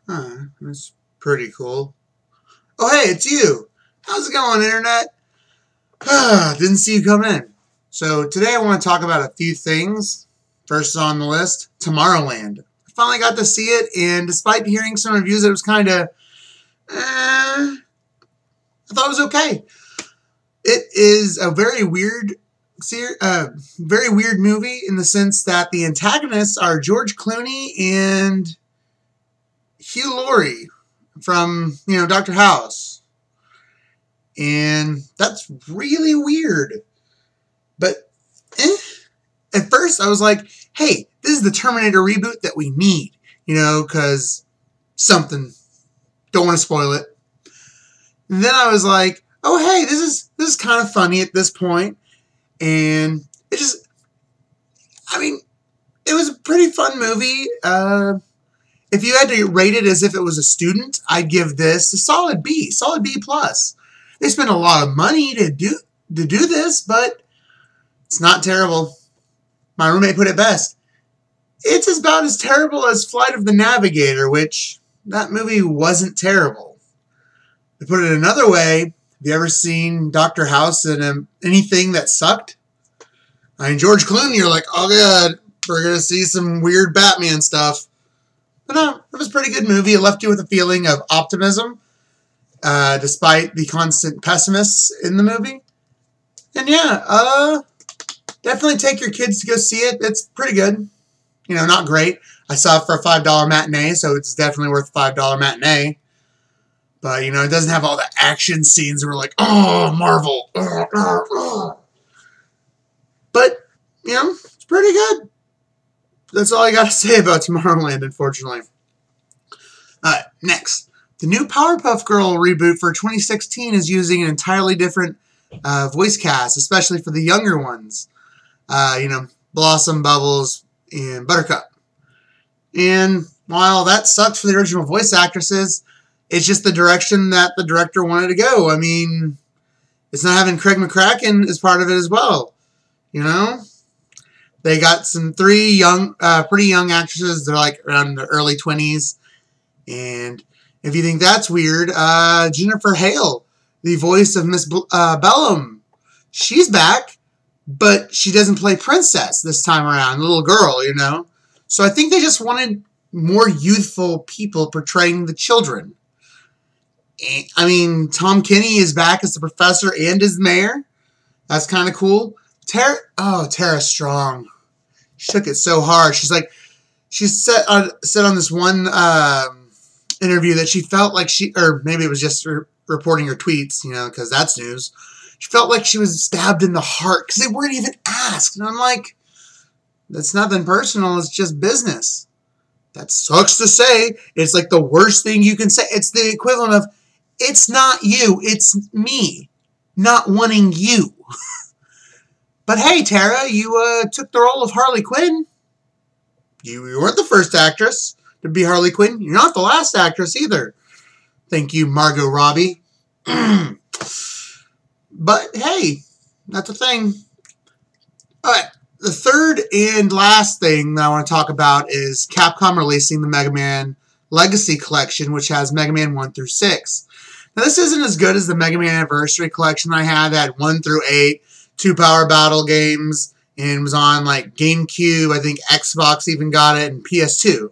That's pretty cool. Oh, hey, it's you. How's it going, Internet? Didn't see you come in. So today I want to talk about a few things. First on the list, Tomorrowland. I finally got to see it, and despite hearing some reviews that it was kind of, I thought it was okay. It is a very weird movie in the sense that the antagonists are George Clooney and Hugh Laurie from, Dr. House. And that's really weird. But at first I was like, hey, this is the Terminator reboot that we need. Because something. Don't want to spoil it. And then I was like, oh, hey, this is kind of funny at this point. And it was a pretty fun movie. If you had to rate it as if it was a student, I'd give this a solid B plus. They spent a lot of money to do this, but it's not terrible. My roommate put it best. It's about as terrible as Flight of the Navigator, which that movie wasn't terrible. To put it another way, have you ever seen Dr. House in anything that sucked? George Clooney, you're like, oh god, we're going to see some weird Batman stuff. But no, it was a pretty good movie. It left you with a feeling of optimism, despite the constant pessimists in the movie. And yeah, definitely take your kids to go see it. It's pretty good. Not great. I saw it for a $5 matinee, so it's definitely worth a $5 matinee. But, it doesn't have all the action scenes where we're like, oh, Marvel. But, it's pretty good. That's all I got to say about Tomorrowland, unfortunately. Next. The new Powerpuff Girl reboot for 2016 is using an entirely different voice cast, especially for the younger ones. Blossom, Bubbles, and Buttercup. And while that sucks for the original voice actresses, it's just the direction that the director wanted to go. It's not having Craig McCracken as part of it as well. They got some pretty young actresses. They're like around the early 20s. And if you think that's weird, Jennifer Hale, the voice of Miss Bellum, she's back, but she doesn't play Princess this time around, the little girl, So I think they just wanted more youthful people portraying the children. Tom Kenny is back as the professor and as mayor. That's kind of cool. Tara Strong. Shook it so hard. She said on this one interview that she felt like or maybe it was just reporting her tweets, because that's news. She felt like she was stabbed in the heart because they weren't even asked. And I'm like, that's nothing personal. It's just business. That sucks to say. It's like the worst thing you can say. It's the equivalent of, it's not you, it's me not wanting you. But hey, Tara, you took the role of Harley Quinn. You weren't the first actress to be Harley Quinn. You're not the last actress either. Thank you, Margot Robbie. But hey, that's a thing. All right, the third and last thing that I want to talk about is Capcom releasing the Megaman Legacy collection, which has Mega Man 1 through 6. Now, this isn't as good as the Mega Man Anniversary collection I had that had 1 through 8, 2 Power Battle games, and was on like GameCube. I think Xbox even got it, and PS2.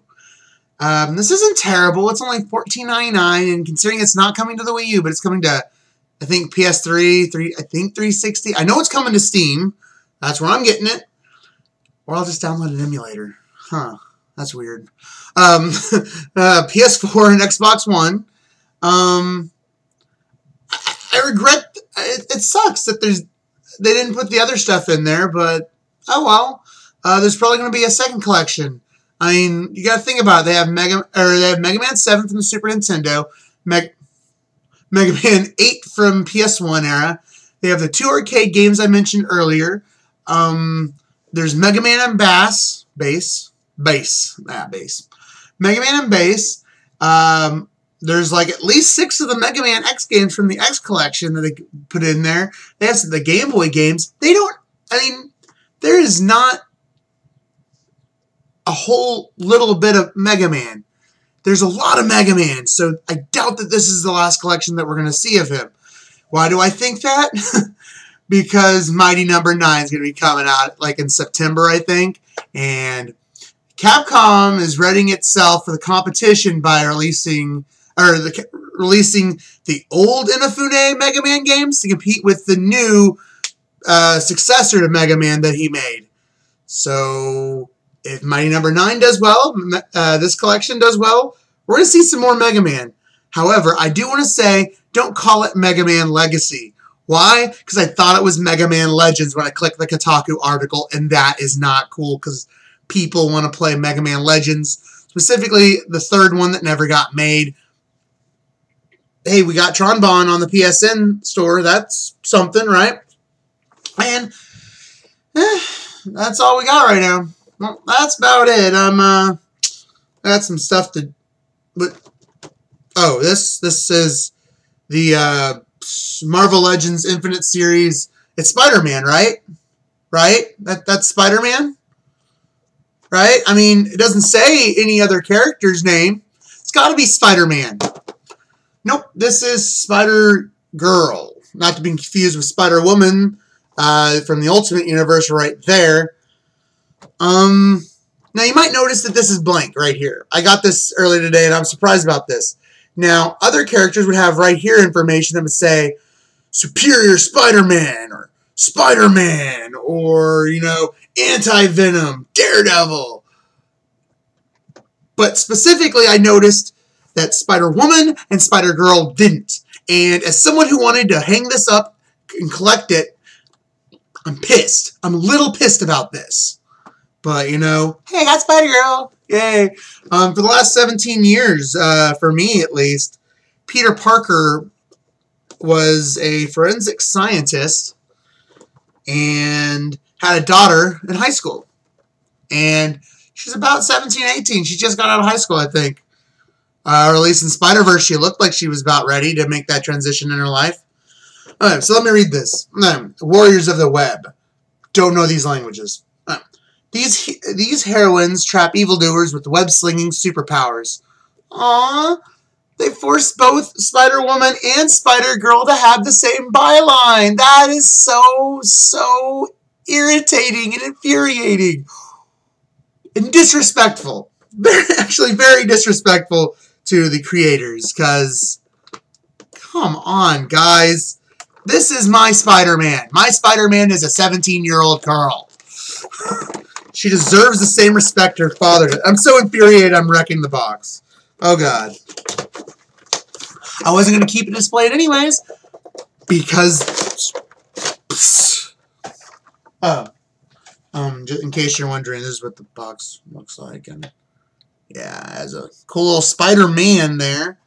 This isn't terrible. It's only $14.99, and considering it's not coming to the Wii U, but it's coming to, I think, PS3, 360. I know it's coming to Steam. That's where I'm getting it. Or I'll just download an emulator. That's weird. PS4 and Xbox One. I regret it sucks that they didn't put the other stuff in there, but oh well. There's probably going to be a second collection. You got to think about it. They have Mega Man 7 from the Super Nintendo, Mega Man 8 from PS1 era. They have the 2 arcade games I mentioned earlier. There's Mega Man and Bass. Mega Man and Bass. There's like at least 6 of the Mega Man X games from the X collection that they put in there. They have the Game Boy games. There is not a whole little bit of Mega Man. there's a lot of Mega Man, so I doubt that this is the last collection that we're going to see of him. Why do I think that? Because Mighty Number 9 is going to be coming out like in September, I think, and Capcom is readying itself for the competition by releasing the old Inafune Mega Man games to compete with the new successor to Mega Man that he made. So if Mighty Number 9 does well, this collection does well, we're going to see some more Mega Man. However, I do want to say, don't call it Mega Man Legacy. Why? Because I thought it was Mega Man Legends when I clicked the Kotaku article, and that is not cool because people want to play Mega Man Legends, specifically the third one that never got made. Hey, we got Tron Bon on the PSN store. That's something, right? And that's all we got right now. Well, that's about it. I got some stuff to... But, oh, this is the Marvel Legends Infinite series. It's Spider-Man, right? Right? That's Spider-Man? Right? I mean, it doesn't say any other character's name. It's got to be Spider-Man. Nope, this is Spider-Girl. Not to be confused with Spider-Woman from the Ultimate Universe right there. Now, you might notice that this is blank right here. I got this earlier today, and I'm surprised about this. Now, other characters would have right here information that would say Superior Spider-Man, or Spider-Man, or, you know, Anti-Venom, Daredevil. But specifically, I noticed that Spider-Woman and Spider-Girl didn't. And as someone who wanted to hang this up and collect it, I'm pissed. I'm a little pissed about this. But, you know, hey, I got Spider-Girl. Yay. For the last 17 years, for me at least, Peter Parker was a forensic scientist and had a daughter in high school. And she's about 17, 18. She just got out of high school, I think. Or at least in Spider-Verse, she looked like she was about ready to make that transition in her life. Alright, so let me read this. Warriors of the Web. Don't know these languages. These heroines trap evildoers with web-slinging superpowers. Aww. They force both Spider-Woman and Spider-Girl to have the same byline. That is so irritating and infuriating. And disrespectful. Actually, very disrespectful to the creators. Because, come on, guys. This is my Spider-Man. My Spider-Man is a 17-year-old girl. She deserves the same respect her father did. I'm so infuriated I'm wrecking the box. Oh, God. I wasn't going to keep it displayed anyways. Because... just in case you're wondering, this is what the box looks like. And yeah, it has a cool little Spider-Man there.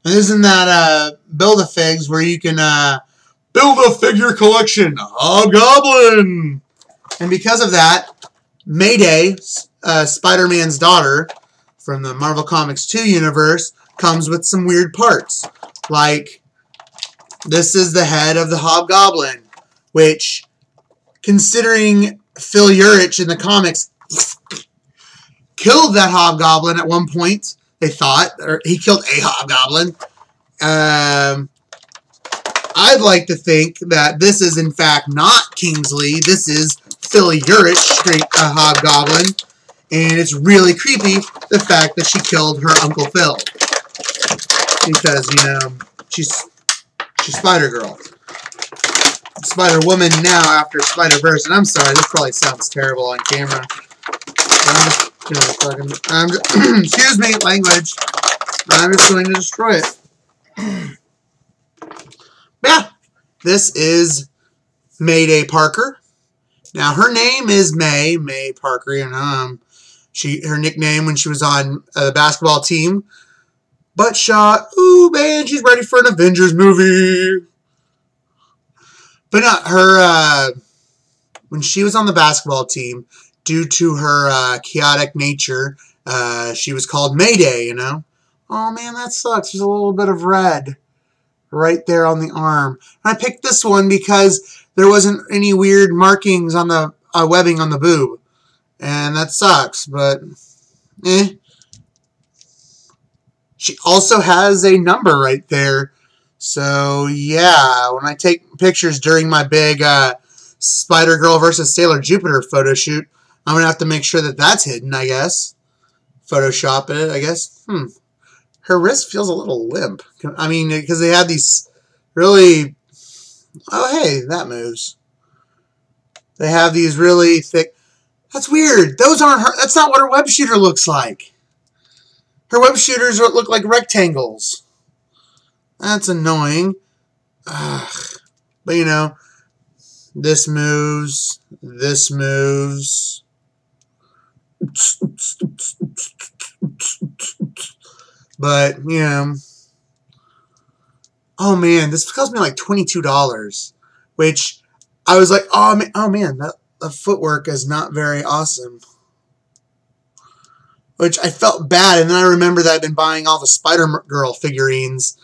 And isn't that Build-A-Figs where you can build a figure collection? Hobgoblin! And because of that, Mayday, Spider-Man's daughter from the Marvel Comics 2 universe, comes with some weird parts. Like, this is the head of the Hobgoblin, which, considering Phil Urich in the comics killed that Hobgoblin at one point, they thought, or he killed a Hobgoblin. I'd like to think that this is in fact not Kingsley. This is Phil Urich, straight Hobgoblin. And it's really creepy, the fact that she killed her Uncle Phil. Because, you know, she's Spider-Girl. Spider-Woman now after Spider-Verse. And I'm sorry, this probably sounds terrible on camera. Excuse me, language. I'm just going to destroy it. Yeah, this is Mayday Parker. Now, her name is May Parker. You know, her nickname when she was on the basketball team. Butt shot. Ooh, man, she's ready for an Avengers movie. But not her. When she was on the basketball team, due to her chaotic nature, she was called Mayday. You know. Oh man, that sucks. There's a little bit of red right there on the arm. And I picked this one because there wasn't any weird markings on the webbing on the boob. And that sucks, but She also has a number right there. So, yeah, when I take pictures during my big Spider-Girl versus Sailor Jupiter photo shoot, I'm going to have to make sure that that's hidden, I guess. Photoshop it, I guess. Her wrist feels a little limp. I mean, because they had these really... Oh, hey, that moves. They have these really thick... That's weird. Those aren't her... That's not what her web shooter looks like. Her web shooters look like rectangles. That's annoying. Ugh. But, you know, this moves. This moves. But, you know. Oh, man. This cost me like $22. Which, I was like, oh, man, that footwork is not very awesome. Which I felt bad, and then I remember that I've been buying all the Spider-Girl figurines,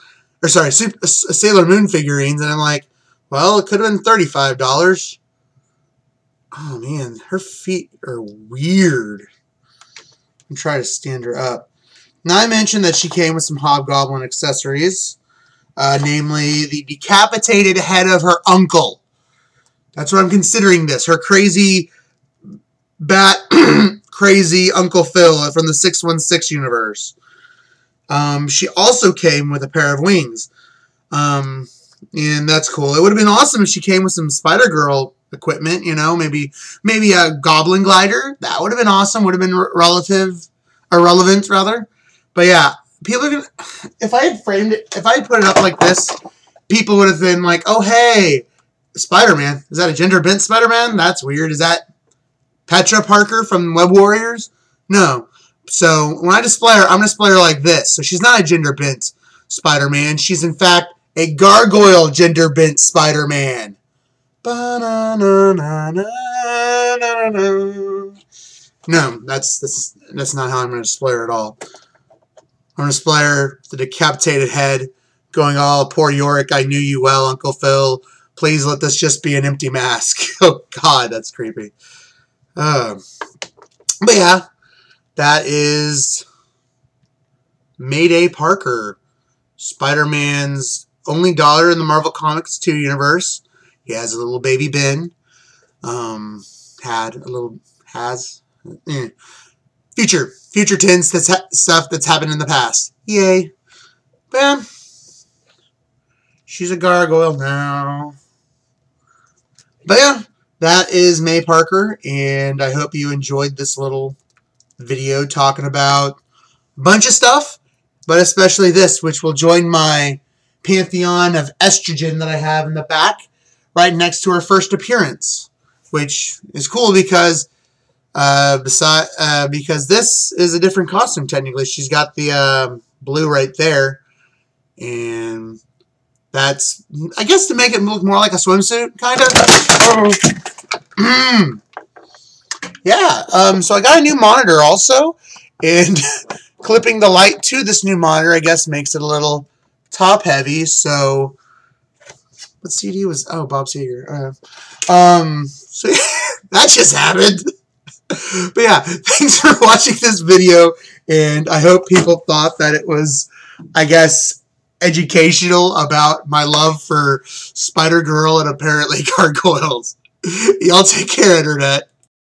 or sorry, Sailor Moon figurines, and I'm like, well, it could have been $35. Oh, man, her feet are weird. I'm trying to stand her up. Now, I mentioned that she came with some Hobgoblin accessories, namely the decapitated head of her uncle. That's what I'm considering this. Her crazy bat... crazy Uncle Phil from the 616 universe. She also came with a pair of wings. And that's cool. It would have been awesome if she came with some Spider-Girl equipment, you know, maybe a Goblin glider. That would have been awesome. Would have been relevant rather. But yeah, people are gonna, if I had framed it, if I had put it up like this, people would have been like, oh hey, Spider-Man. Is that a gender bent Spider-Man? That's weird. Is that Petra Parker from Web Warriors? No. So when I display her, I'm going to display her like this. So she's not a gender-bent Spider-Man. She's, in fact, a gargoyle gender-bent Spider-Man. No, that's not how I'm going to display her at all. I'm going to display her, the decapitated head, going all, poor Yorick, I knew you well, Uncle Phil. Please let this just be an empty mask. Oh, God, that's creepy. But yeah, that is Mayday Parker, Spider-Man's only daughter in the Marvel Comics 2 universe. He has a little baby Ben. Future tense stuff that's happened in the past. Yay. Bam. She's a gargoyle now. But yeah. That is May Parker, and I hope you enjoyed this little video talking about a bunch of stuff, but especially this, which will join my pantheon of estrogen that I have in the back, right next to her first appearance, which is cool because because this is a different costume technically. She's got the blue right there, and that's, I guess, to make it look more like a swimsuit, kind of. Yeah, so I got a new monitor also, and clipping the light to this new monitor, I guess, makes it a little top-heavy, so what CD was, oh, Bob Seger. So that just happened. But yeah, thanks for watching this video, and I hope people thought that it was, I guess, educational about my love for Spider-Girl and apparently gargoyles. Y'all take care, Internet.